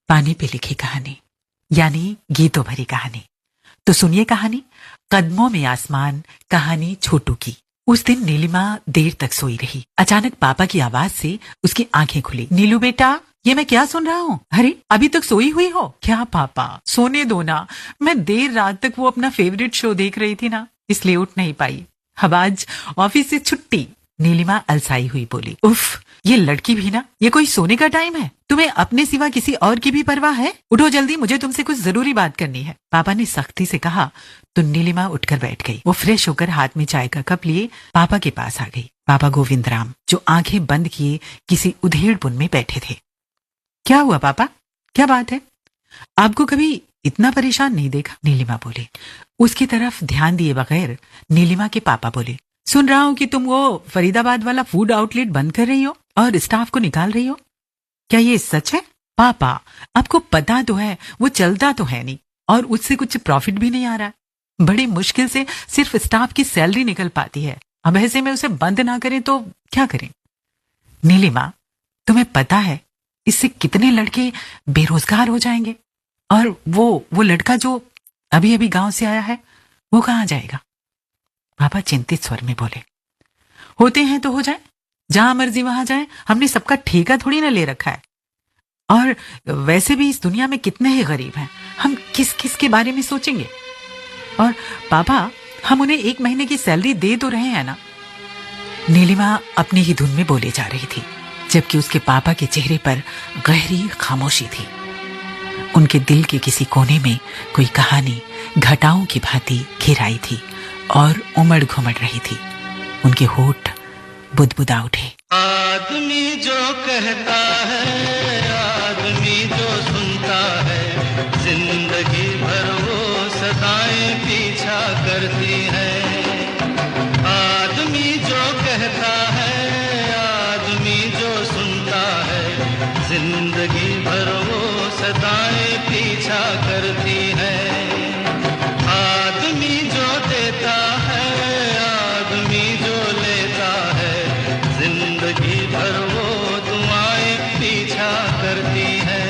पानी पे लिखी कहानी, यानी गीतों भरी कहानी। तो सुनिए कहानी कदमों में आसमान, कहानी छोटू की। उस दिन नीलिमा देर तक सोई रही। अचानक पापा की आवाज से उसकी आंखें खुली। नीलू बेटा, ये मैं क्या सुन रहा हूँ? अरे अभी तक सोई हुई हो क्या? पापा सोने दो ना, मैं देर रात तक वो अपना फेवरेट शो देख रही थी ना, इसलिए उठ नहीं पाई। अब आज ऑफिस से छुट्टी। नीलिमा अलसाई हुई बोली। उफ, ये लड़की भी ना, ये कोई सोने का टाइम है? तुम्हें अपने सिवा किसी और की भी परवाह है? उठो जल्दी, मुझे तुमसे कुछ जरूरी बात करनी है। पापा ने सख्ती से कहा तो नीलिमा उठकर बैठ गई। वो फ्रेश होकर हाथ में चाय का कप लिए पापा के पास आ गई। पापा गोविंद राम, जो आंखें बंद किए किसी उधेड़ बुन में बैठे थे। क्या हुआ पापा, क्या बात है? आपको कभी इतना परेशान नहीं देखा, नीलिमा बोली। उसकी तरफ ध्यान दिए बगैर नीलिमा के पापा बोले, सुन रहा हूं कि तुम वो फरीदाबाद वाला फूड आउटलेट बंद कर रही हो और स्टाफ को निकाल रही हो। क्या ये सच है? पापा आपको पता तो है वो चलता तो है नहीं और उससे कुछ प्रॉफिट भी नहीं आ रहा। बड़ी मुश्किल से सिर्फ स्टाफ की सैलरी निकल पाती है। अब ऐसे में उसे बंद ना करें तो क्या करें? नीलिमा, तुम्हें पता है इससे कितने लड़के बेरोजगार हो जाएंगे? और वो लड़का जो अभी अभी गांव से आया है, वो कहाँ जाएगा? पापा चिंतित स्वर में बोले। होते हैं तो हो जाए, जहां मर्जी वहां जाए, हमने सबका ठेका थोड़ी ना ले रखा है। और वैसे भी इस दुनिया में कितने ही गरीब हैं, हम किस किस के बारे में सोचेंगे? और पापा, हम उन्हें 1 महीने की सैलरी दे तो रहे हैं ना? नीलिमा अपनी ही धुन में बोले जा रही थी, जबकि उसके पापा के चेहरे पर गहरी खामोशी थी। उनके दिल के किसी कोने में कोई कहानी घटाओं की भांति घिराई थी और उमड़ घुमड़ रही थी। उनके होठ बुदबुदा उठे। आदमी जो कहता है, आदमी जो सुनता है, जिंदगी भर वो सदाएं पीछा करती है। आदमी जो कहता है, आदमी जो सुनता है, जिंदगी भर वो सदाएं पीछा करती है। आदमी जो देता है, आदमी जो लेता है, जिंदगी भर वो दुआएं पीछा करती है।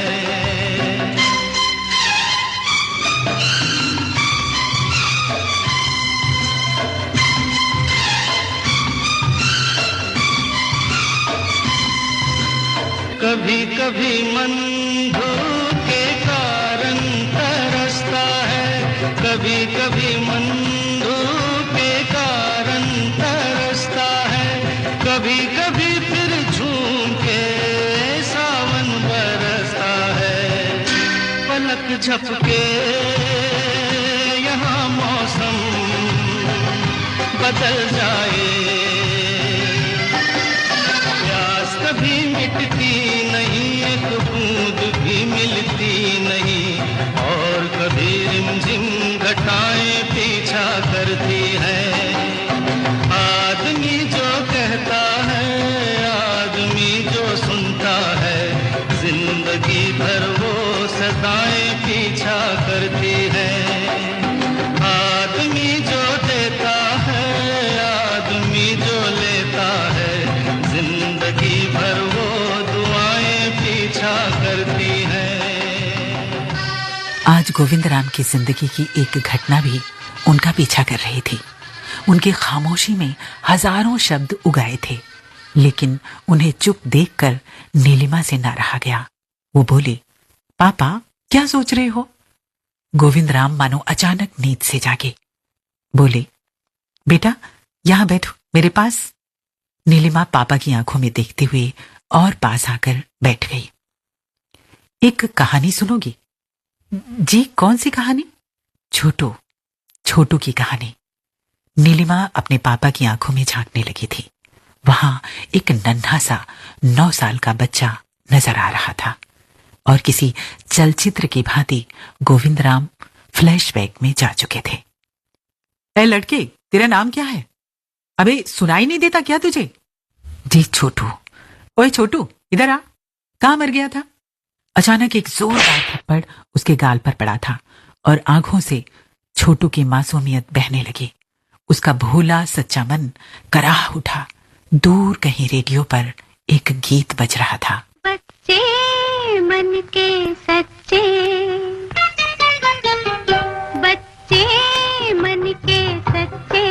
कभी कभी मन भूख के कारण तरसता है, कभी कभी मन भूख के कारण तरसता है, कभी कभी फिर झूम के सावन बरसता है। पलक झपके यहाँ मौसम बदल जाए, प्यास कभी मिटती नहीं, एक बूंद भी मिलती नहीं, और कभी रिमझिम घटाएं पीछा करती हैं। आदमी जो कहता है, आदमी जो सुनता है, जिंदगी भर वो सदाएं पीछा करती है। आदमी जो देता है, आदमी जो लेता है, जिंदगी भर वो दुआएं पीछा करती है। आज गोविंद राम की जिंदगी की एक घटना भी उनका पीछा कर रही थी। उनकी खामोशी में हजारों शब्द उगाए थे, लेकिन उन्हें चुप देखकर नीलिमा से ना रहा गया। वो बोली, पापा क्या सोच रहे हो? गोविंद राम मानो अचानक नींद से जागे। बोले, बेटा यहां बैठो मेरे पास। नीलिमा पापा की आंखों में देखते हुए और पास आकर बैठ गई। एक कहानी सुनोगी? जी, कौन सी कहानी? छोटू की कहानी। नीलिमा अपने पापा की आंखों में झांकने लगी थी। वहां एक नन्हा सा 9 साल का बच्चा नजर आ रहा था और किसी चलचित्र की भांति गोविंद राम फ्लैशबैक में जा चुके थे। ए लड़के, तेरा नाम क्या है? अबे सुनाई नहीं देता क्या तुझे? जी छोटू। ओए छोटू, इधर आ। कहां मर गया था? अचानक एक जोरदार थप्पड़ उसके गाल पर पड़ा था और आंखों से छोटू की मासूमियत बहने लगी। उसका भोला सच्चा मन कराह उठा। दूर कहीं रेडियो पर एक गीत बज रहा था। बच्चे मन के सच्चे, बच्चे मन के सच्चे,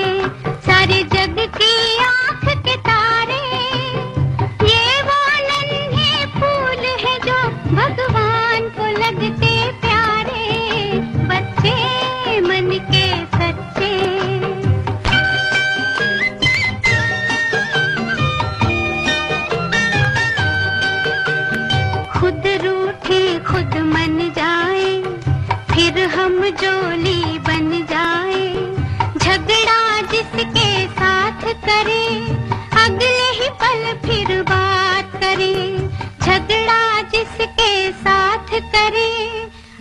सारे जग की आँख के तारे, ये वो नन्हे फूल है जो भगवान को लगते प्यारे, बच्चे मन के सच्चे। खुद रूठे खुद मन जाए, फिर हम जोली बन जाए, झगड़ा जिसके साथ करे, अगले ही पल फिर बात करे, झगड़ा जिसके साथ करे,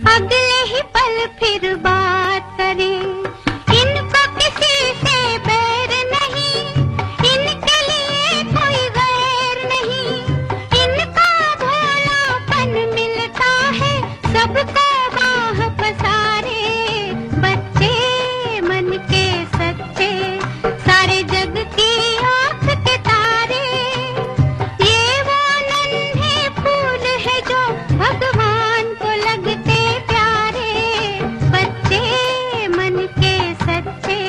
अगले ही पल फिर बात करे। इनको किसी से बैर नहीं, इनके लिए कोई गैर नहीं, इनका भोलापन मिलता है सबको बाह पसारे, बच्चे मन के सच्चे, सारे जग की आँख के तारे, ये वो नन्हे फूल है जो भगवान को लगते प्यारे, बच्चे मन के सच्चे।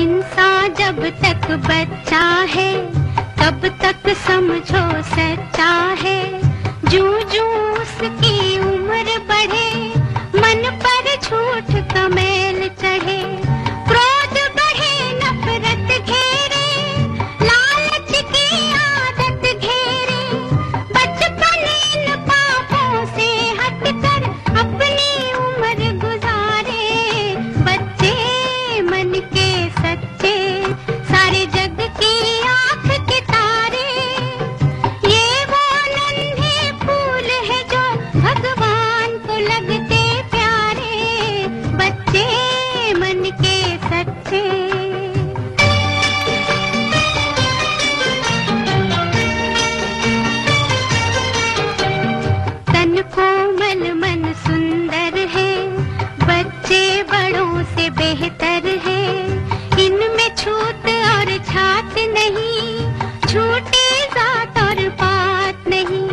इंसान जब तक बच्चा है तब तक समझो सच्चा है, जूं जूं उसकी उम्र बढ़े, मन पर झूठ का मैल चढ़े, क्रोध बढ़े नफरत घेरे, लालच की आदत घेरे, बचपन इन पापों से हटकर अपनी उम्र गुजारे, बच्चे मन के सच्चे, सारे जग की आँख के तारे, ये वो नन्हे फूल है जो भगवान को लगते प्यारे, बच्चे मन के सच्चे। तन कोमल मन सुंदर है, बच्चे बड़ों से बेहतर है, इनमें छूत और छात नहीं, झूठी जात और पात नहीं,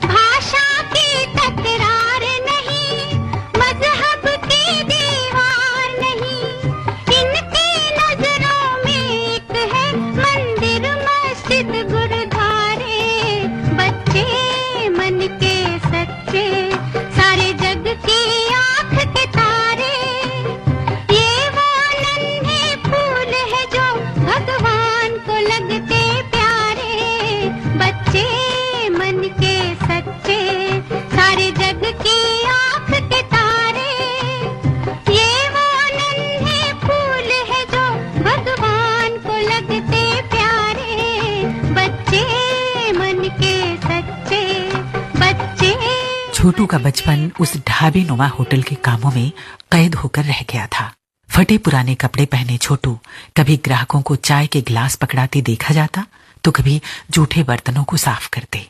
भाषा की तकरार नहीं, मजहब की दीवार नहीं, इनकी नजरों में एक है मंदिर मस्जिद गुरुद्वारे, बच्चे मन के सच्चे, सारे जग की आँख के तारे, ये वो नन्हे फूल है जो भगवान को लगते प्यारे, बच्चे मन के सच्चे, सारे जग की आँख के तारे, ये वो नन्हे फूल है जो भगवान को लगते प्यारे, बच्चे मन के सच्चे, बच्चे। छोटू का बचपन उस ढाबे नुमा होटल के कामों में कैद होकर रह गया था। फटे पुराने कपड़े पहने छोटू कभी ग्राहकों को चाय के गिलास पकड़ाते देखा जाता तो कभी जूठे बर्तनों को साफ करते।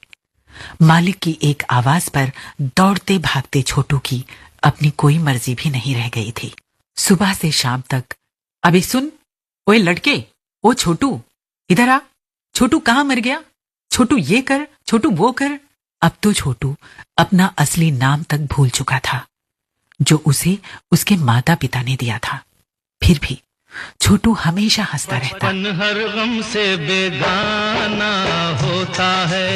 मालिक की एक आवाज पर दौड़ते भागते छोटू की अपनी कोई मर्जी भी नहीं रह गई थी। सुबह से शाम तक, अबे सुन, ओए लड़के, ओ छोटू इधर आ, छोटू कहाँ मर गया, छोटू ये कर, छोटू वो कर। अब तो छोटू अपना असली नाम तक भूल चुका था जो उसे उसके माता पिता ने दिया था। फिर भी छोटू हमेशा हंसता रहता। बचपन हर गम से बेगाना होता है,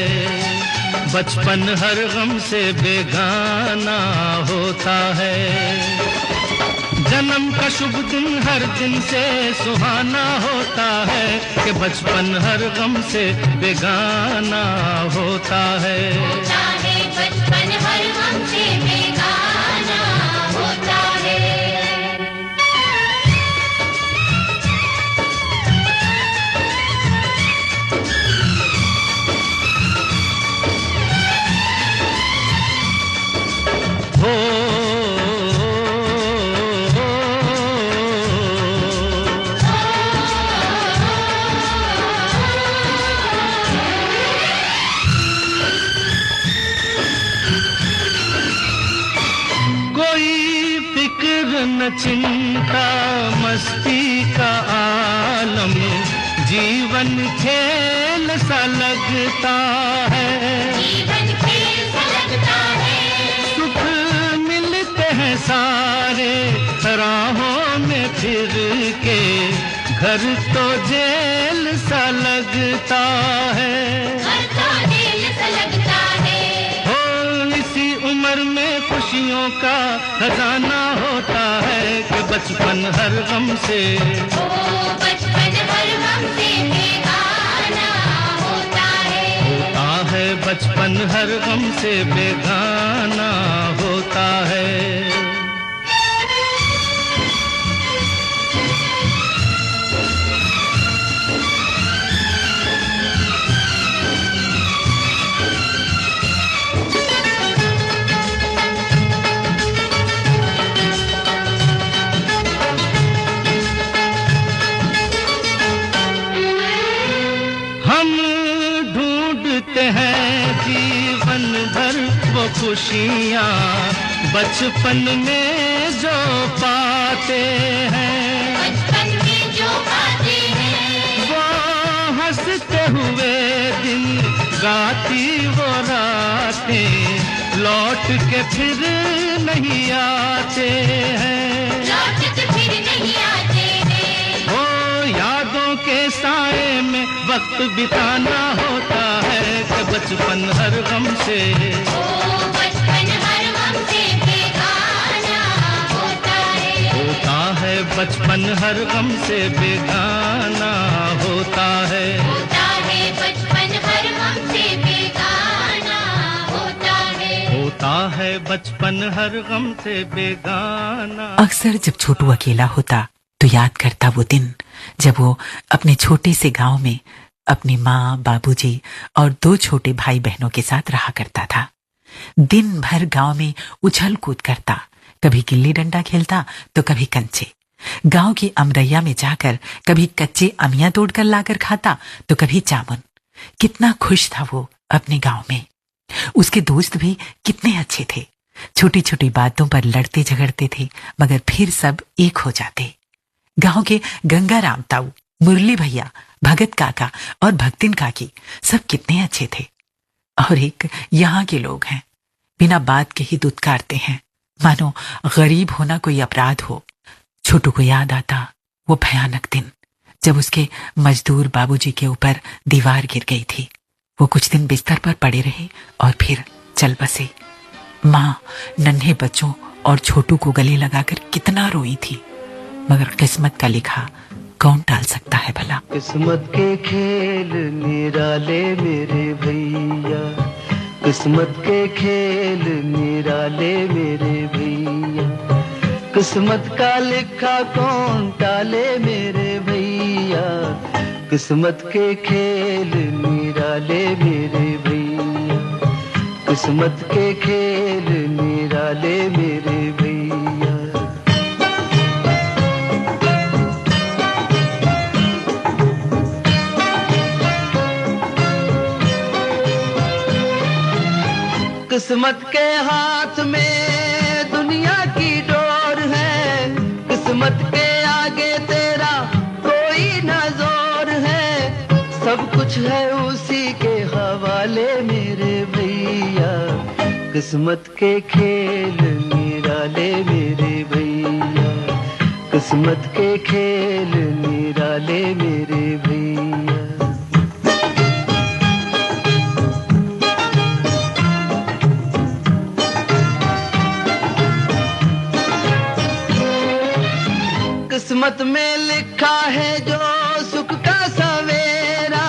बचपन हर गम से बेगाना होता है, जन्म का शुभ दिन हर दिन से सुहाना होता है, कि बचपन हर गम से बेगाना होता है, बचपन हर गम से बेगाना होता है। न चिंता मस्ती का जीवन खेल सा लगता है, जीवन खेल सा लगता है, सुख मिलते हैं सारे राहों में फिर के, घर तो जेल सा लगता है, घर तो जेल सा लगता है। हो इसी उम्र में खुशियों का खजाना होता है कि बचपन हर गम से, ओ बचपन हर गम से बेगाना होता है, होता है बचपन हर गम से बेगाना होता है। हम ढूंढते हैं जीवन भर वो खुशियाँ, बचपन में जो पाते हैं, बचपन में जो पाते हैं, वो हंसते हुए दिन, गाती वो रातें, लौट के फिर नहीं आते हैं, लौट के फिर नहीं आते हैं। हो यादों के साए में वक्त बिताना होता है कि बचपन हर गम से, ओ बचपन हर गम से बेगाना होता है, होता है बचपन हर गम से बेगाना होता है, होता है बचपन हर गम से बेगाना होता है, होता है बचपन हर गम से बेगाना। अक्सर जब छोटू अकेला होता तो याद करता वो दिन जब वो अपने छोटे से गांव में अपनी माँ, बाबूजी और 2 छोटे भाई बहनों के साथ रहा करता था। दिन भर गांव में उछल कूद करता, कभी गिल्ली डंडा खेलता तो कभी कंचे। गांव की अमरैया में जाकर कभी कच्चे अमिया तोड़कर लाकर खाता तो कभी जामुन। कितना खुश था वो अपने गांव में। उसके दोस्त भी कितने अच्छे थे। छोटी छोटी बातों पर लड़ते झगड़ते थे मगर फिर सब एक हो जाते। गांव के गंगाराम ताऊ, मुरली भैया, भगत काका और भक्तिन काकी सब कितने अच्छे थे। और एक यहाँ के लोग हैं, बिना बात के ही दुत्कारते हैं, मानो गरीब होना कोई अपराध हो। छोटू को याद आता वो भयानक दिन जब उसके मजदूर बाबूजी के ऊपर दीवार गिर गई थी। वो कुछ दिन बिस्तर पर पड़े रहे और फिर चल बसे। माँ नन्हे बच्चों और छोटू को गले लगाकर कितना रोई थी, मगर किस्मत का लिखा कौन टाल सकता है भला। किस्मत के खेल निराले मेरे भैया, किस्मत के खेल निराले मेरे भैया, किस्मत का लिखा कौन टाले मेरे भैया, किस्मत के खेल निराले मेरे भैया, किस्मत के खेल निराले मेरे भैया। किस्मत के हाथ में दुनिया की डोर है, किस्मत के आगे तेरा कोई न जोर है, सब कुछ है उसी के हवाले मेरे भैया, किस्मत के खेल निराले मेरे भैया, किस्मत के खेल निराले मेरे भैया। किस्मत में लिखा है जो सुख का सवेरा,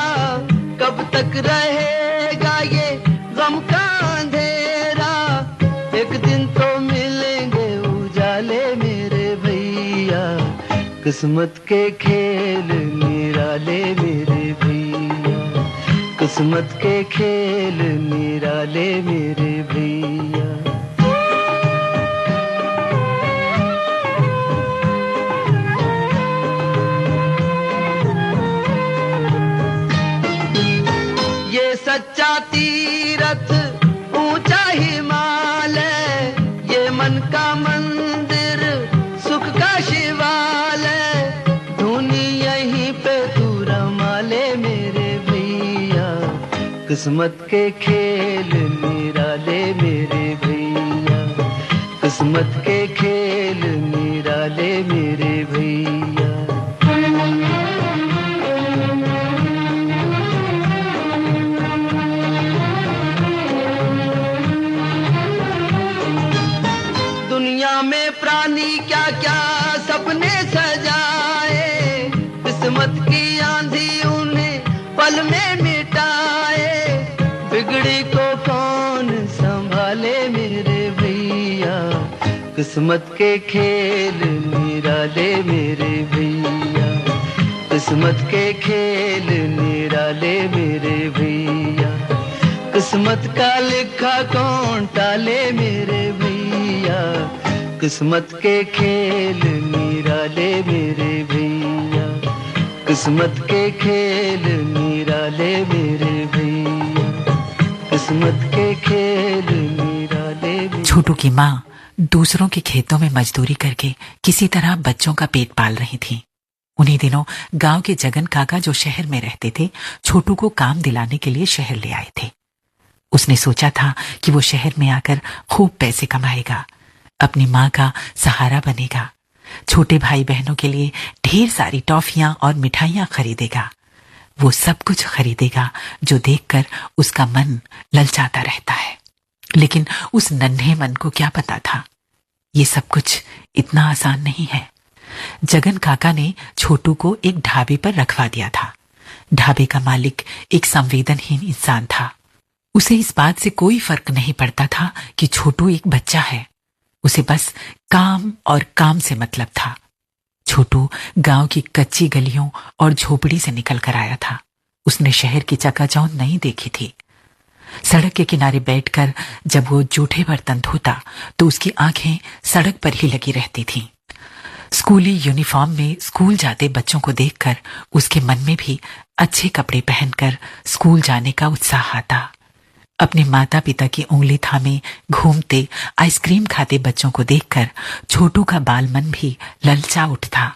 कब तक रहेगा ये गम का अंधेरा, एक दिन तो मिलेंगे उजाले मेरे भैया, किस्मत के खेल निराले मेरे भैया, किस्मत के खेल निराले मेरे भैया। सच्चा तीरथ ऊंचा हिमालय, ये मन का मंदिर सुख का शिवालय, धुनी यहीं पे तू रमा किस्मत के खेल निराले मेरे भैया, किस्मत के खेल निराले मेरे भैया। दुनिया में प्राणी क्या क्या सपने सजाए, किस्मत की आंधी उन्हें पल में मिटाए। बिगड़ी को कौन संभाले मेरे भैया, किस्मत के खेल निराले मेरे भैया, किस्मत के खेल निराले मेरे भैया। किस्मत का लिखा कौन टाले मेरे भैया, किस्मत के खेल निराले मेरे भैया, किस्मत के खेल निराले मेरे भैया, किस्मत के खेल निराले मेरे। छोटू की माँ दूसरों के खेतों में मजदूरी करके किसी तरह बच्चों का पेट पाल रही थी। उन्हीं दिनों गांव के जगन काका जो शहर में रहते थे, छोटू को काम दिलाने के लिए शहर ले आए थे। उसने सोचा था कि वो शहर में आकर खूब पैसे कमाएगा, अपनी माँ का सहारा बनेगा, छोटे भाई बहनों के लिए ढेर सारी टॉफियां और मिठाइयां खरीदेगा। वो सब कुछ खरीदेगा जो देखकर उसका मन ललचाता रहता है। लेकिन उस नन्हे मन को क्या पता था, ये सब कुछ इतना आसान नहीं है। जगन काका ने छोटू को एक ढाबे पर रखवा दिया था। ढाबे का मालिक एक संवेदनहीन इंसान था। उसे इस बात से कोई फर्क नहीं पड़ता था कि छोटू एक बच्चा है। उसे बस काम और काम से मतलब था। छोटू गांव की कच्ची गलियों और झोपड़ी से निकल कर आया था। उसने शहर की चकाचौंध नहीं देखी थी। सड़क के किनारे बैठकर जब वो जूठे बर्तन धोता तो उसकी आंखें सड़क पर ही लगी रहती थीं। स्कूली यूनिफॉर्म में स्कूल जाते बच्चों को देखकर उसके मन में भी अच्छे कपड़े पहनकर स्कूल जाने का उत्साह आता। अपने माता पिता की उंगली थामे घूमते आइसक्रीम खाते बच्चों को देखकर छोटू का बाल मन भी ललचा उठता।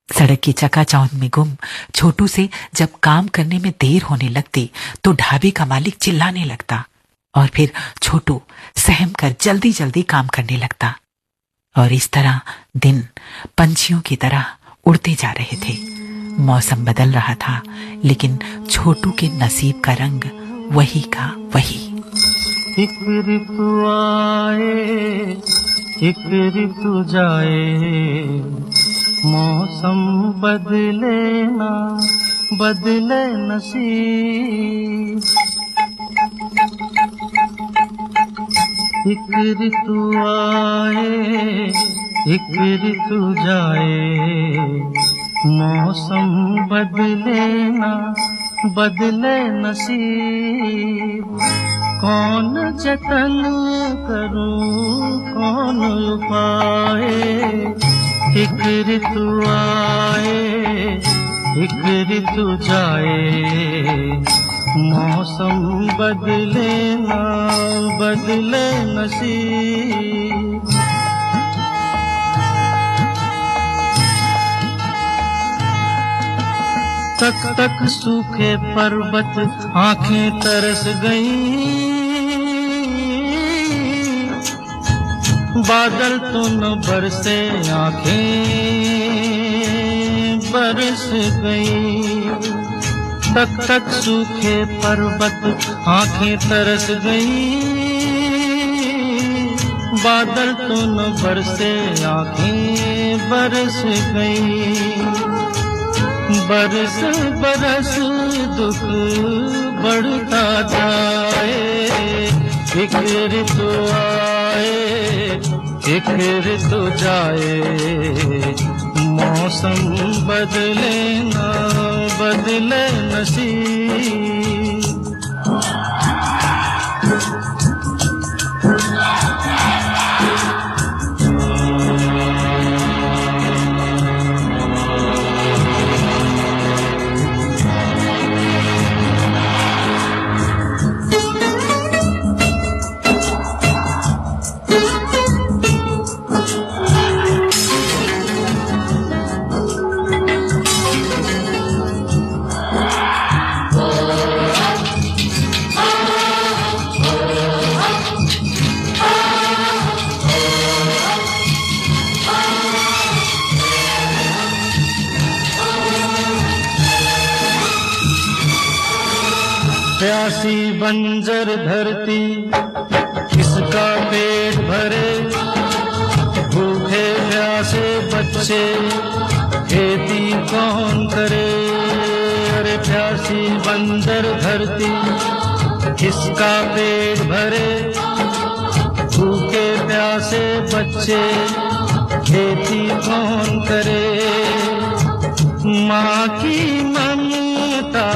सड़क की चकाचौंध में गुम छोटू से जब काम करने में देर होने लगती तो ढाबे का मालिक चिल्लाने लगता और फिर छोटू सहम कर जल्दी जल्दी काम करने लगता। और इस तरह दिन पंछियों की तरह उड़ते जा रहे थे। मौसम बदल रहा था, लेकिन छोटू के नसीब का रंग वही का वही। एक ऋतु आए एक ऋतु जाए, मौसम बदले ना बदले नसीब। एक ऋतु आए एक ऋतु जाए, मौसम बदले ना बदले नसीब। कौन जतन करूं कौन उपाय, एक ऋतु आए एक ऋतु जाए, मौसम बदले ना बदले नसीब। तक तक सूखे पर्वत आंखें तरस गईं, बादल तो न बरसे आंखें बरस गईं। तक तक सूखे पर्वत आंखें तरस गईं, बादल तो न बरसे आंखें बरस गईं। बरस बरस दुख बढ़ता जाए, एक ऋतु आए एक ऋतु जाए, मौसम बदले ना बदले नसीब। प्यासी बंजर धरती किसका पेट भरे, भूखे प्यासे बच्चे खेती कौन करे। अरे प्यासी बंजर धरती किसका पेट भरे, भूखे प्यासे बच्चे खेती कौन करे। माँ की ममता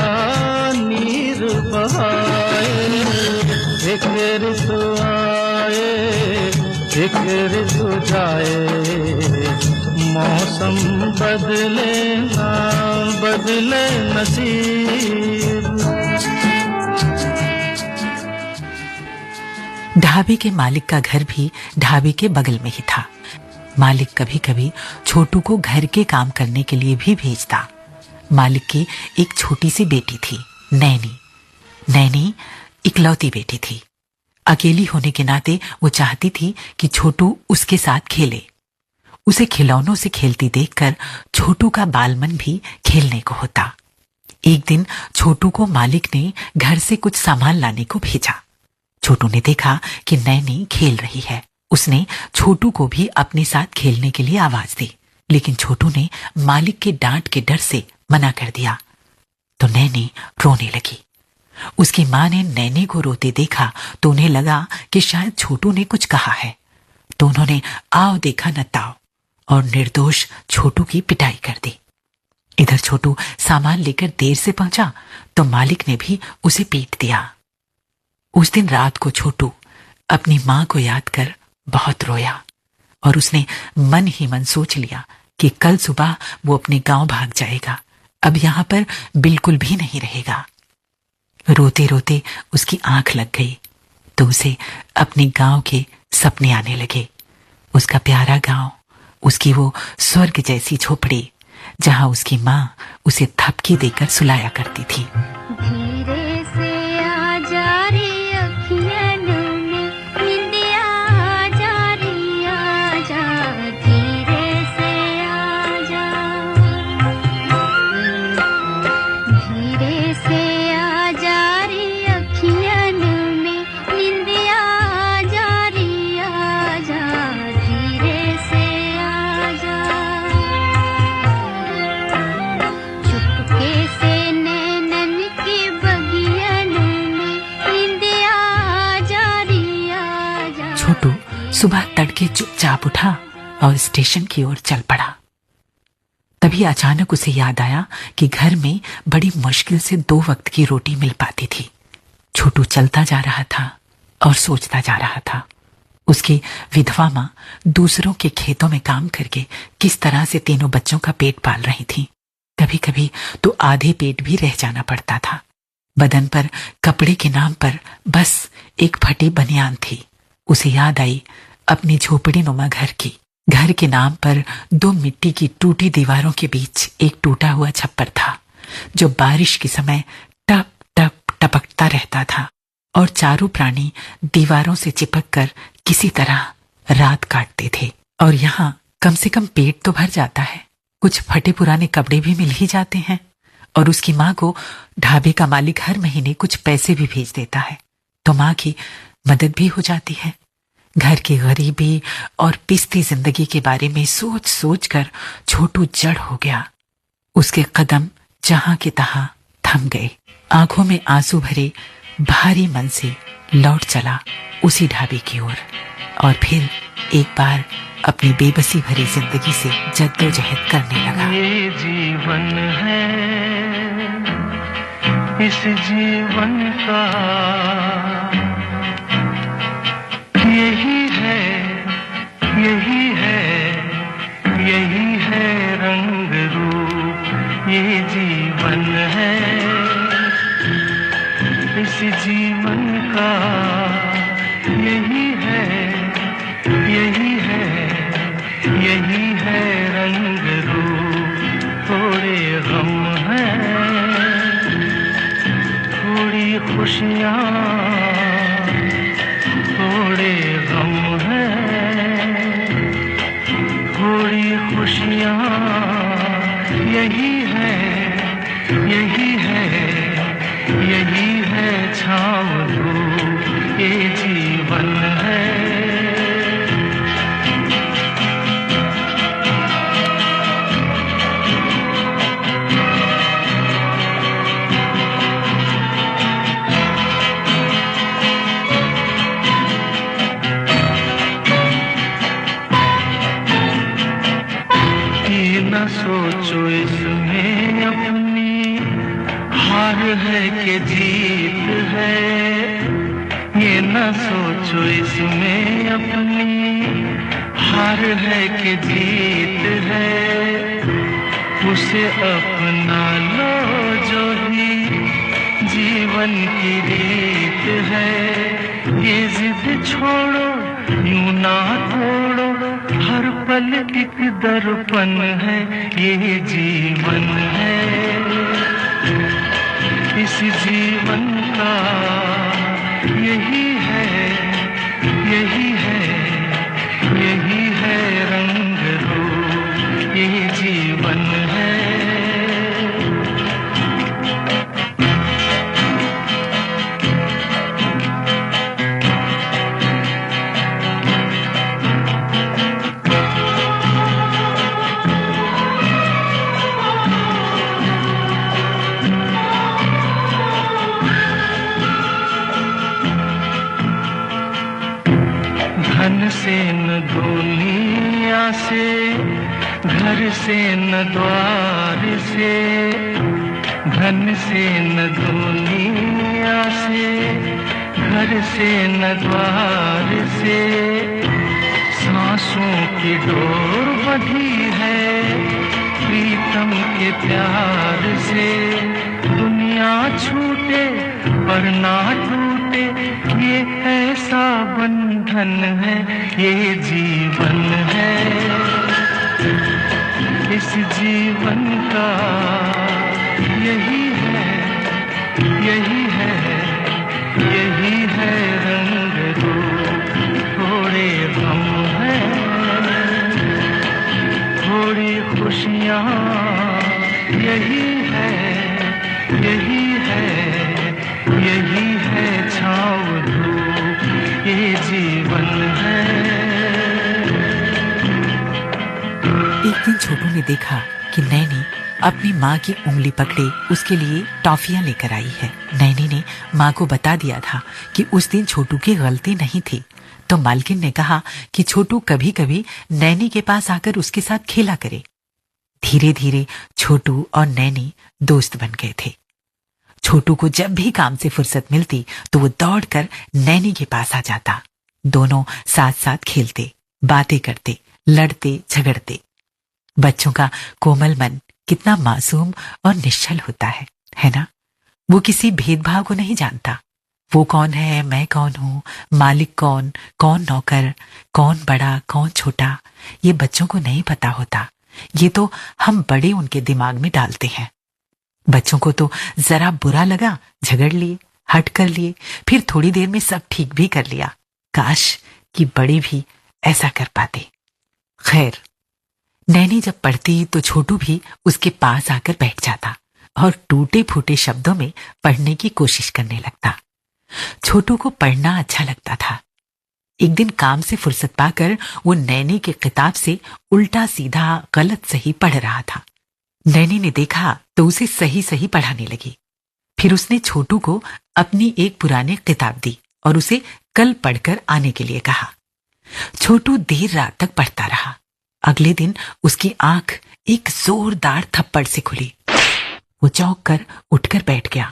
नीर बहाए, एक ऋतु आए एक ऋतु जाए, मौसम बदले ना बदले नसीब। ढाबे के मालिक का घर भी ढाबे के बगल में ही था। मालिक कभी कभी छोटू को घर के काम करने के लिए भी भेजता। मालिक की एक छोटी सी बेटी थी, नैनी। नैनी इकलौती बेटी थी। अकेली होने के नाते वो चाहती थी कि छोटू उसके साथ खेले। उसे खिलौनों से खेलती देखकर छोटू का बालमन भी खेलने को होता। एक दिन छोटू को मालिक ने घर से कुछ सामान लाने को भेजा। छोटू ने देखा कि नैनी खेल रही है। उसने छोटू को भी अपने साथ खेलने के लिए आवाज दी, लेकिन छोटू ने मालिक के डांट के डर से मना कर दिया। तो नैनी रोने लगी। उसकी मां ने नैनी को रोते देखा तो उन्हें लगा कि शायद छोटू ने कुछ कहा है। तो उन्होंने आओ देखा न ताओ और निर्दोष छोटू की पिटाई कर दी। इधर छोटू सामान लेकर देर से पहुंचा तो मालिक ने भी उसे पीट दिया। उस दिन रात को छोटू अपनी मां को याद कर बहुत रोया और उसने मन ही मन सोच लिया कि कल सुबह वो अपने गांव भाग जाएगा, अब यहां पर बिल्कुल भी नहीं रहेगा। रोते रोते उसकी आंख लग गई तो उसे अपने गांव के सपने आने लगे। उसका प्यारा गांव, उसकी वो स्वर्ग जैसी झोपड़ी जहां उसकी मां उसे थपकी देकर सुलाया करती थी। धीरे से आ जा रे अखियन में निंदिया आ जा रे आ जा, धीरे से आ जा, धीरे से आ जा रे अखियन में निंदिया आ जा रे आ जा, धीरे से आ जा, चुपके से नैनन की बगियन में निंदिया आ जा रे आ जा। छोटू सुबह तड़के चुपचाप उठा और स्टेशन की ओर चल पड़ा। तभी अचानक उसे याद आया कि घर में बड़ी मुश्किल से 2 वक्त की रोटी मिल पाती थी। छोटू चलता जा रहा था और सोचता जा रहा था। उसकी विधवा मां दूसरों के खेतों में काम करके किस तरह से तीनों बच्चों का पेट पाल रही थी। कभी कभी तो आधे पेट भी रह जाना पड़ता था। बदन पर कपड़े के नाम पर बस एक फटी बनियान थी। उसे याद आई अपनी झोपड़ी नुमा घर की। घर के नाम पर 2 मिट्टी की टूटी दीवारों के बीच एक टूटा हुआ छप्पर था जो बारिश के समय टप टप टपकता रहता था और चारों प्राणी दीवारों से चिपक कर किसी तरह रात काटते थे। और यहाँ कम से कम पेट तो भर जाता है, कुछ फटे पुराने कपड़े भी मिल ही जाते हैं और उसकी माँ को ढाबे का मालिक हर महीने कुछ पैसे भी भेज देता है तो माँ की मदद भी हो जाती है। घर की गरीबी और पिसती जिंदगी के बारे में सोच सोच कर छोटू जड़ हो गया। उसके कदम जहां के तहां थम गए। आंखों में आंसू भरे भारी मन से लौट चला उसी ढाबे की ओर और फिर एक बार अपनी बेबसी भरी जिंदगी से जद्दोजहद करने लगा। ये जीवन है, इस जीवन का यही है, यही है, यही है रंग रूप। ये जीवन है, इस जीवन का यही है, यही है, यही है रंग रूप। थोड़े गम हैं, थोड़ी खुशियाँ, थोड़े गम हैं, थोड़ी खुशियाँ। यही है, यही है, यही है है छाँव धूप ये जीवन है। न सोचो इसमें अपनी हार है कि जीत है, ये न सोचो इसमें अपनी हार है कि जीत है। उसे अपना लो जो ही जीवन की रीत है। ये जिद छोड़ो यूं ना तोड़ो, हर पल एक दर्पण है ये जीवन है। इस जीवन का यही है, यही है, यही है रंग रूप ये जीवन है। धन से न दुनिया से, घर से न द्वार से, धन से न दुनिया से, घर से न द्वार से। सांसों की डोर बंधी है प्रीतम के प्यार से। दुनिया छूटे पर ना टूटे ये ऐसा बंधन है ये जीवन है। इस जीवन का यही है, यही है, यही है रंग रूप। थोड़े गम हैं, थोड़ी खुशियाँ, यही है, यही है, यही है छाँव धूप ये जीवन है। एक दिन छोटू ने देखा कि नैनी अपनी माँ की उंगली पकड़े उसके लिए टॉफियां लेकर आई है। नैनी ने माँ को बता दिया था कि उस दिन छोटू की गलती नहीं थी। तो मालकिन ने कहा कि छोटू कभी कभी नैनी के पास आकर उसके साथ खेला करे। धीरे धीरे छोटू और नैनी दोस्त बन गए थे। छोटू को जब भी काम से फुर्सत मिलती तो वो दौड़कर नैनी के पास आ जाता। दोनों साथ साथ खेलते, बातें करते, लड़ते झगड़ते। बच्चों का कोमल मन कितना मासूम और निश्चल होता है ना? वो किसी भेदभाव को नहीं जानता। वो कौन है, मैं कौन हूं, मालिक कौन, कौन नौकर, कौन बड़ा, कौन छोटा, ये बच्चों को नहीं पता होता। ये तो हम बड़े उनके दिमाग में डालते हैं। बच्चों को तो जरा बुरा लगा, झगड़ लिए, हट कर लिए, फिर थोड़ी देर में सब ठीक भी कर लिया। काश कि बड़े भी ऐसा कर पाते। खैर, नैनी जब पढ़ती तो छोटू भी उसके पास आकर बैठ जाता और टूटे फूटे शब्दों में पढ़ने की कोशिश करने लगता। छोटू को पढ़ना अच्छा लगता था। एक दिन काम से फुर्सत पाकर वो नैनी की किताब से उल्टा सीधा गलत सही पढ़ रहा था। नैनी ने देखा तो उसे सही सही पढ़ाने लगी। फिर उसने छोटू को अपनी एक पुरानी किताब दी और उसे कल पढ़कर आने के लिए कहा। छोटू देर रात तक पढ़ता रहा। अगले दिन उसकी आंख एक जोरदार थप्पड़ से खुली। वो चौंक कर उठकर बैठ गया।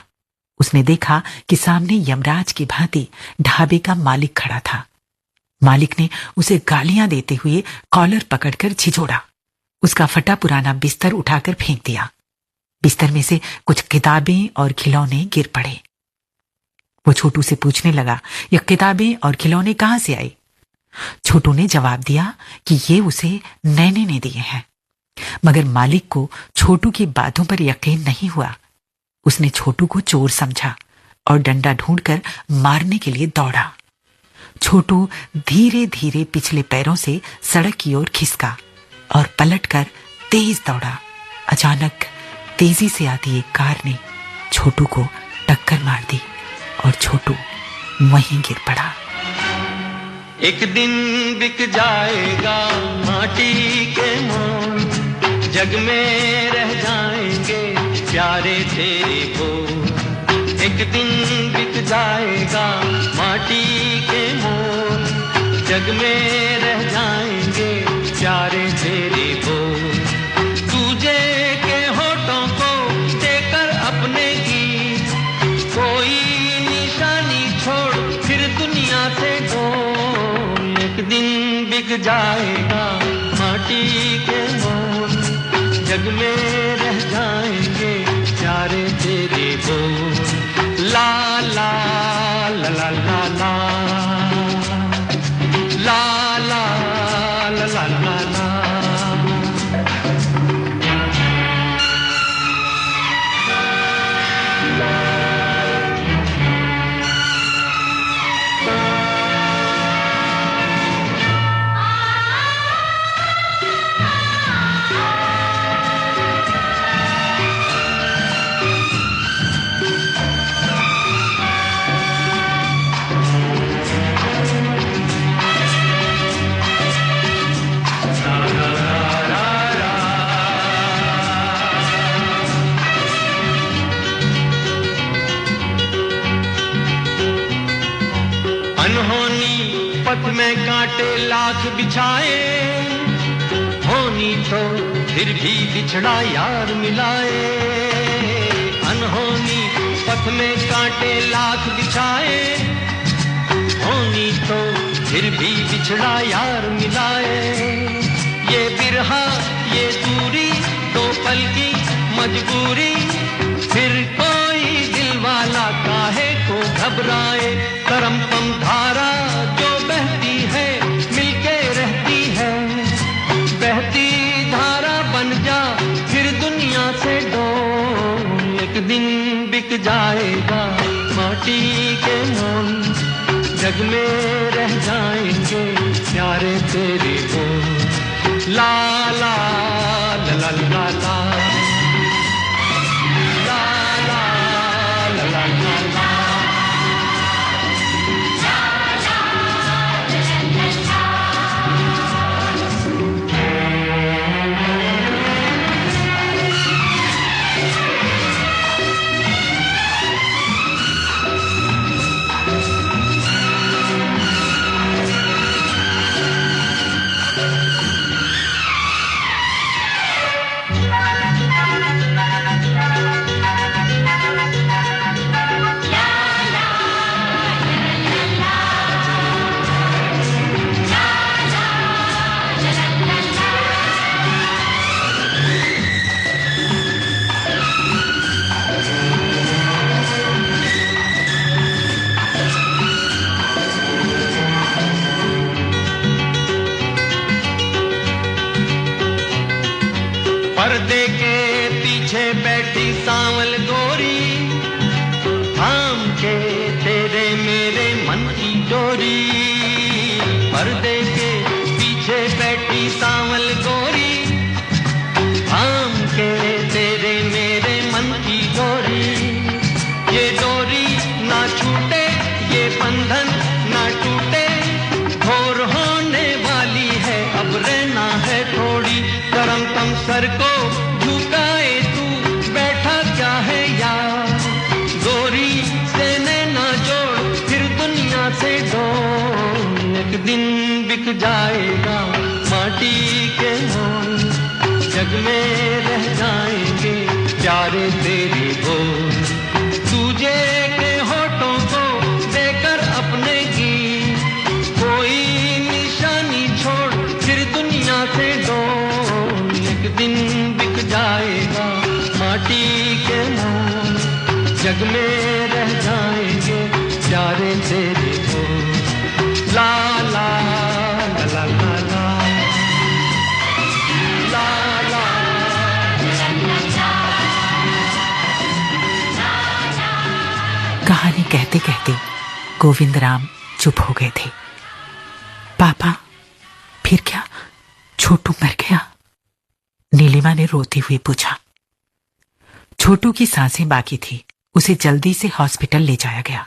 उसने देखा कि सामने यमराज की भांति ढाबे का मालिक खड़ा था। मालिक ने उसे गालियां देते हुए कॉलर पकड़कर झिझोड़ा। उसका फटा पुराना बिस्तर उठाकर फेंक दिया। बिस्तर में से कुछ किताबें और खिलौने गिर पड़े। वो छोटू से पूछने लगा, ये किताबें और खिलौने कहां से आए? छोटू ने जवाब दिया कि ये उसे नैनी ने दिए हैं। मगर मालिक को छोटू की बातों पर यकीन नहीं हुआ। उसने छोटू को चोर समझा और डंडा ढूंढकर मारने के लिए दौड़ा। छोटू धीरे धीरे पिछले पैरों से सड़क की ओर खिसका और पलटकर तेज दौड़ा। अचानक तेजी से आती एक कार ने छोटू को टक्कर मार दी। और छोटू वहीं गिर पड़ा। एक दिन बिक जाएगा माटी के मोल, जग में रह जाएंगे प्यारे तेरे बोल। एक दिन बिक जाएगा माटी के मोल, जग में रह जाएंगे प्यारे तेरे बोल। तुझे के होठों को देकर अपने गीत, कोई निशानी छोड़ फिर दुनिया से डोल। एक दिन बिक जाएगा माटी के मोल, जग में रह जाएंगे प्यारे तेरे बोल। ला ला ला ला ला ला ला ला ला ला ला ला। अनहोनी पथ में कांटे लाख बिछाए, होनी तो फिर भी बिछड़ा यार मिलाए। अनहोनी पथ में कांटे लाख बिछाए, होनी तो फिर भी बिछड़ा यार मिलाए। ये बिरहा ये दूरी दो पल की मजबूरी, फिर कोई दिल वाला काहे को घबराए। करम पम धारा जो बहती है मिलके रहती है, बहती धारा बन जा फिर दुनिया से डोल। एक दिन बिक जाएगा माटी के मोल, जग में रह जाएंगे प्यारे तेरे बोल। ला ला ला ला ला ला पर्दे के पीछे बैठी सांवल गोरी, थाम के तेरे मेरे मन की डोरी। पर्दे के पीछे बैठी सांवल गोरी, थाम के तेरे मेरे मन की डोरी। ये डोरी ना छूटे ये बंधन ना टूटे, घोर होने वाली है अब रहना है थोड़ी। करम कम सर को झुकाए तू बैठा क्या है यार, गोरी से नैना जोड़ फिर दुनिया से डोल। एक दिन बिक जाएगा माटी के मोल, जग में रह जाएंगे प्यारे तेरे बोल। तुझे के होठों को देकर अपने गीत, कोई निशानी छोड़ फिर दुनिया से डोल। एक दिन बिक जाएगा माटी के मोल, जग में रह जाएंगे प्यारे तेरे बोल। ला ला ला ला ला ला ला ला। कहानी कहते कहते गोविंदराम चुप हो गए थे। पापा फिर क्या, छोटू मर गया? नीलिमा ने रोती हुई पूछा। छोटू की सांसें बाकी थी, उसे जल्दी से हॉस्पिटल ले जाया गया।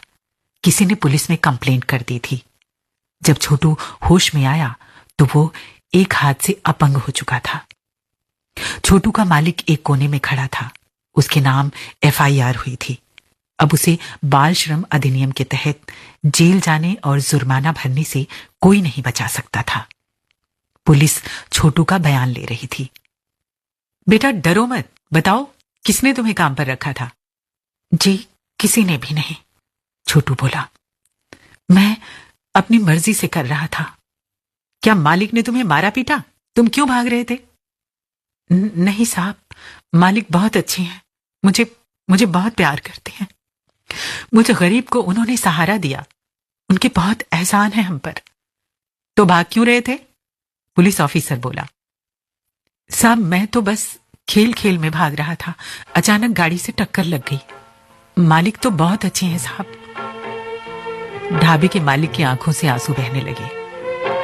किसी ने पुलिस में कंप्लेंट कर दी थी। जब छोटू होश में आया तो वो एक हाथ से अपंग हो चुका था। छोटू का मालिक एक कोने में खड़ा था। उसके नाम FIR हुई थी। अब उसे बाल श्रम अधिनियम के तहत जेल जाने और जुर्माना भरने से कोई नहीं बचा सकता था। पुलिस छोटू का बयान ले रही थी। बेटा डरो मत, बताओ किसने तुम्हें काम पर रखा था? जी किसी ने भी नहीं, छोटू बोला। मैं अपनी मर्जी से कर रहा था। क्या मालिक ने तुम्हें मारा पीटा? तुम क्यों भाग रहे थे? नहीं साहब, मालिक बहुत अच्छे हैं, मुझे बहुत प्यार करते हैं। मुझे गरीब को उन्होंने सहारा दिया, उनके बहुत एहसान है हम पर। तो भाग क्यों रहे थे? पुलिस ऑफिसर बोला। साहब मैं तो बस खेल खेल में भाग रहा था, अचानक गाड़ी से टक्कर लग गई। मालिक तो बहुत अच्छे हैं साहब। ढाबे के मालिक की आंखों से आंसू बहने लगे।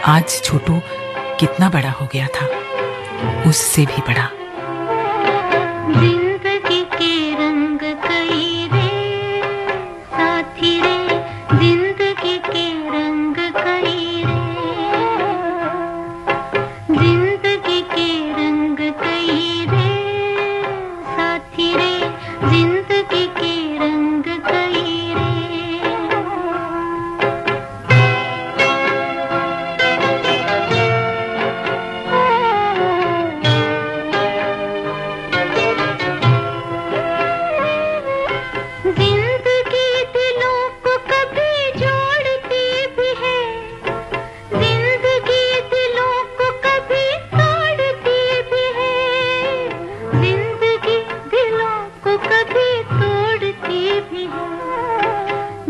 आज छोटू कितना बड़ा हो गया था, उससे भी बड़ा। जिंदगी के रंग कई रे साथी रे, जिंदगी के रंग कई रे, जिंदगी के रंग कई रे साथी रे, जिंदगी के रंग कई रे।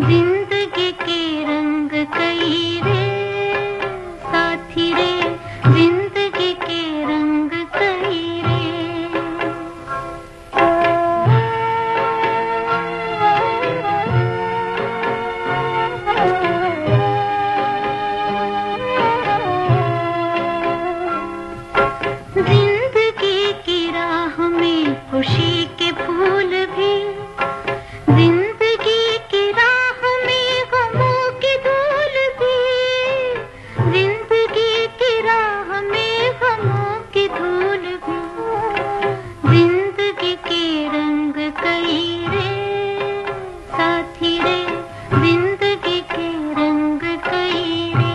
जिंदगी के रंग कई रे साथी रे, जिंदगी के रंग कई रे। जिंदगी की राह में खुशी के फूल भी, जिंदगी की राह में गमों की धूल भी, जिंदगी की राह में गमों की धूल भी, जिंदगी के रंग कई रे साथी रे, जिंदगी के रंग कई रे।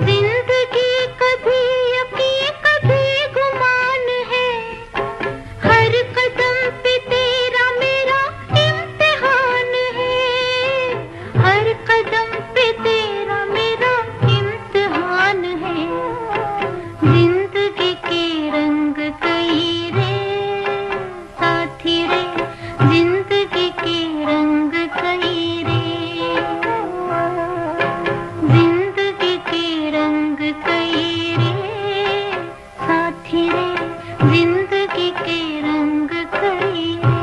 जिंदगी कभी यकीन कभी गुमान है, हर कदम पे तेरा मेरा इम्तिहान है, हर कदम पे तेरा मेरा इम्तिहान है। जिंदगी के रंग कई रे साथी रे, जिंदगी के रंग कई रे, जिंदगी के रंग कई रे साथी रे, जिंदगी के रंग कई रे।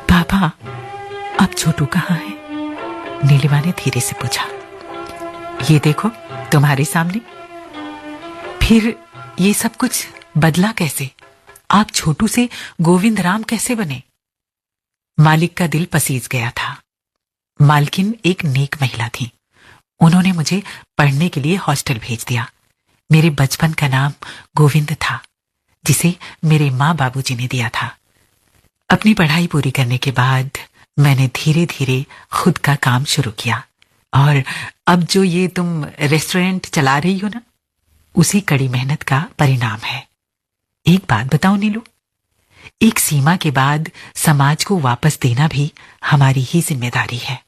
पापा अब छोटू कहाँ है? नीलिमा ने धीरे से पूछा। ये देखो तुम्हारे सामने। फिर ये सब कुछ बदला कैसे? आप छोटू से गोविंद राम कैसे बने? मालिक का दिल पसीज गया था। मालकिन एक नेक महिला थी। उन्होंने मुझे पढ़ने के लिए हॉस्टल भेज दिया। मेरे बचपन का नाम गोविंद था, जिसे मेरे माँ बाबूजी ने दिया था। अपनी पढ़ाई पूरी करने के बाद मैंने धीरे धीरे खुद का काम शुरू किया, और अब जो ये तुम रेस्टोरेंट चला रही हो ना, उसी कड़ी मेहनत का परिणाम है। एक बात बताओ नीलू, एक सीमा के बाद समाज को वापस देना भी हमारी ही जिम्मेदारी है।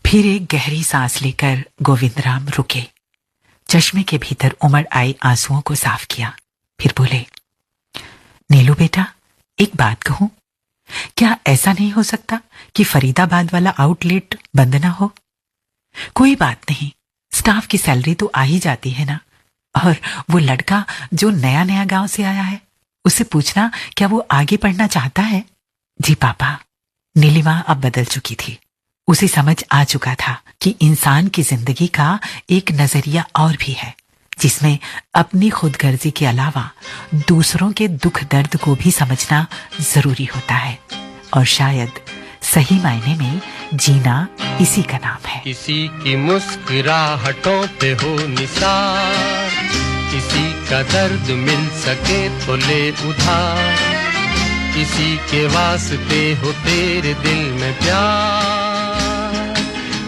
फिर एक गहरी सांस लेकर गोविंदराम रुके, चश्मे के भीतर उमड़ आए आंसुओं को साफ किया, फिर बोले, नीलू बेटा एक बात कहूं, क्या ऐसा नहीं हो सकता कि फरीदाबाद वाला आउटलेट बंद ना हो? कोई बात नहीं, स्टाफ की सैलरी तो आ ही जाती है ना। और वो लड़का जो नया नया गांव से आया है, उससे पूछना क्या वो आगे पढ़ना चाहता है? जी पापा। नीलिमा अब बदल चुकी थी। उसे समझ आ चुका था कि इंसान की जिंदगी का एक नजरिया और भी है, जिसमें अपनी खुदगर्जी के अलावा दूसरों के दुख दर्द को भी समझना जरूरी होता है। और शायद सही मायने में जीना इसी का नाम है। किसी की मुस्कुराहटों पे हो निसार, किसी का दर्द मिल सके तो ले उधार, किसी के वास्ते हो तेरे दिल में प्यार,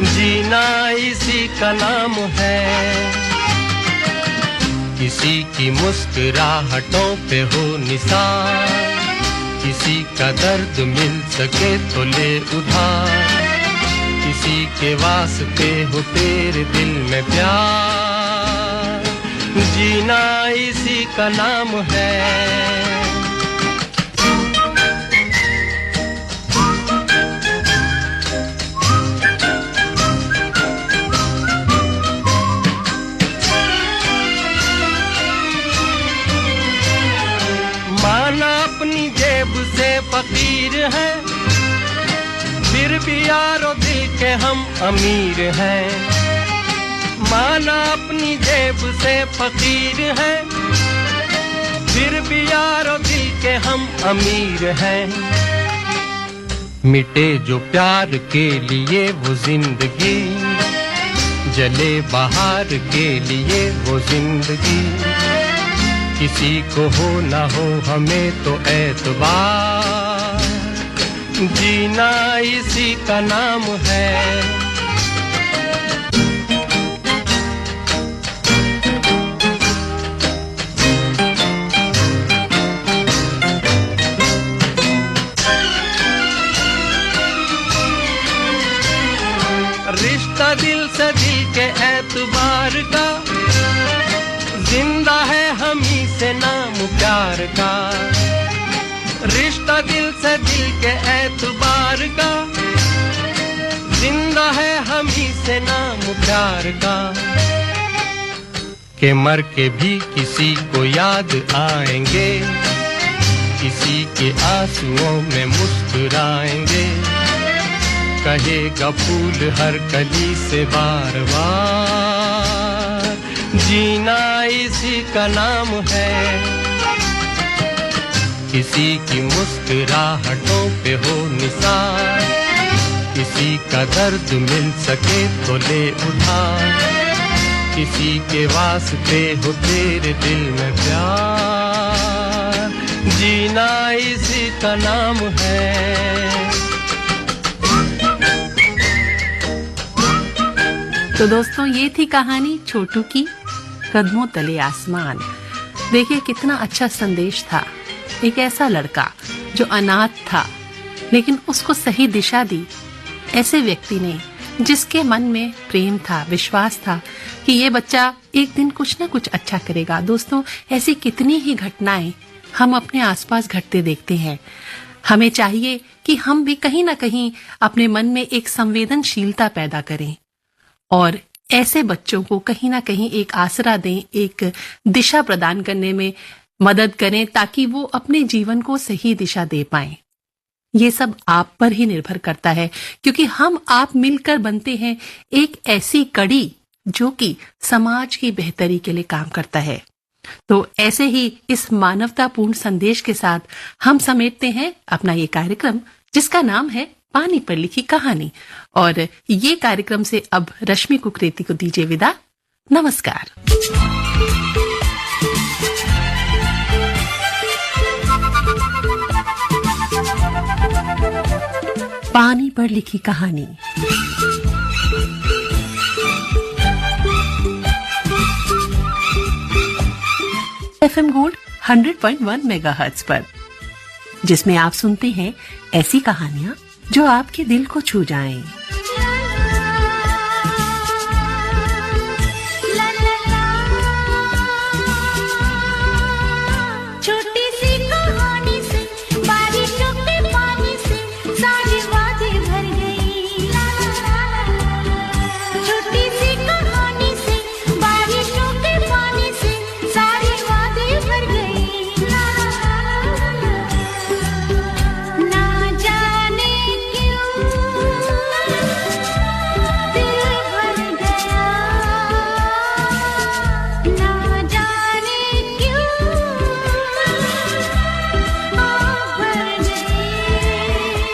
जीना इसी का नाम है। किसी की मुस्कुराहटों पे हो निसार, किसी का दर्द मिल सके तो ले उधार, किसी के वास्ते हो तेरे दिल में प्यार, जीना इसी का नाम है। अपनी जेब से फकीर हैं, फिर भी यारो दिल के हम अमीर हैं। माना अपनी जेब से फकीर हैं, फिर भी यारो दिल के हम अमीर हैं। मिटे जो प्यार के लिए वो जिंदगी, जले बाहर के लिए वो जिंदगी, किसी को हो ना हो हमें तो एतबार, जीना इसी का नाम है। रिश्ता दिल से दिल के एतबार का, जिंदा है हमी से नाम प्यार का। रिश्ता दिल से दिल के एतबार का, जिंदा है हमी से नाम प्यार का। के मर के भी किसी को याद आएंगे, किसी के आंसुओं में मुस्कुराएंगे, कहेगा फूल हर कली से बार बार, जीना इसी का नाम है। किसी की मुस्कुराहटों पे हो निसार, किसी का दर्द मिल सके तो ले उधार, किसी के वास्ते हो तेरे दिल में प्यार, जीना इसी का नाम है। तो दोस्तों, ये थी कहानी छोटू की कदमों तले आसमान। देखिए कितना अच्छा संदेश था। एक ऐसा लड़का जो अनाथ था लेकिन उसको सही दिशा दी, ऐसे व्यक्ति ने जिसके मन में प्रेम था, विश्वास था कि ये बच्चा एक दिन कुछ ना कुछ अच्छा करेगा। दोस्तों, ऐसी कितनी ही घटनाएं हम अपने आसपास घटते देखते हैं। हमें चाहिए कि हम भी कहीं ना कहीं अपने मन में एक संवेदनशीलता पैदा करें और ऐसे बच्चों को कहीं ना कहीं एक आसरा दें, एक दिशा प्रदान करने में मदद करें ताकि वो अपने जीवन को सही दिशा दे पाएं। ये सब आप पर ही निर्भर करता है, क्योंकि हम आप मिलकर बनते हैं एक ऐसी कड़ी जो कि समाज की बेहतरी के लिए काम करता है। तो ऐसे ही इस मानवतापूर्ण संदेश के साथ हम समेटते हैं अपना ये कार्यक्रम, जिसका नाम है पानी पर लिखी कहानी। और ये कार्यक्रम से अब रश्मि कुकरेती को दीजिए विदा। नमस्कार। पानी पर लिखी कहानी। FM गोल्ड 100.1 मेगाहर्ट्ज पर, जिसमें आप सुनते हैं ऐसी कहानियां जो आपके दिल को छू जाएं।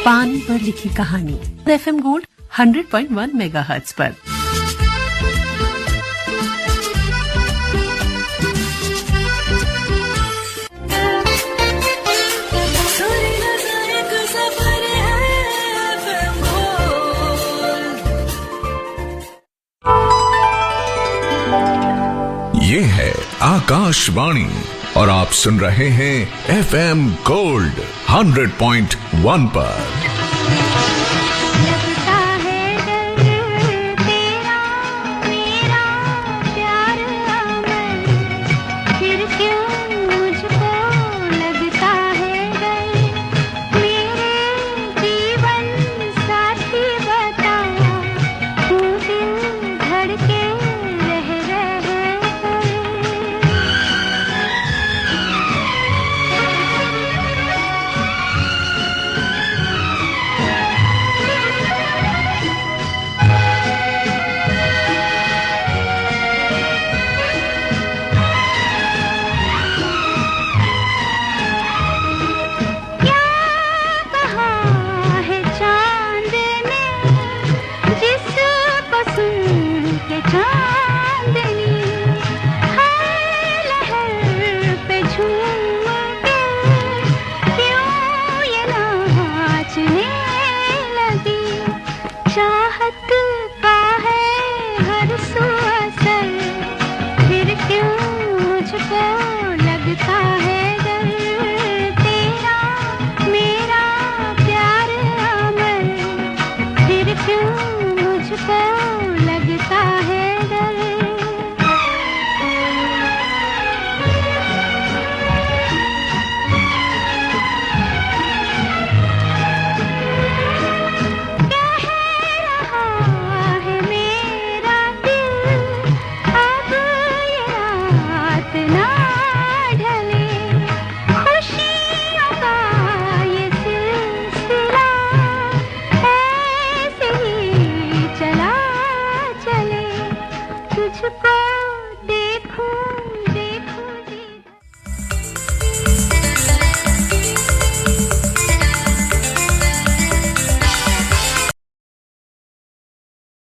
पानी पर लिखी कहानी FM गोल्ड 100.1 मेगाहर्ट्ज पर। ये है आकाशवाणी और आप सुन रहे हैं FM गोल्ड 100.1 पर। लगता है डर तेरा मेरा प्यार अमर, फिर क्यों मुझको लगता है डर, मेरे जीवन साथी बता, तू दिल धड़के रह कर। क्या कहा है चांद ने, जिसको सुन के चांदनी हर लहर पे झूम के क्यों ये नाचने लगी, चाहत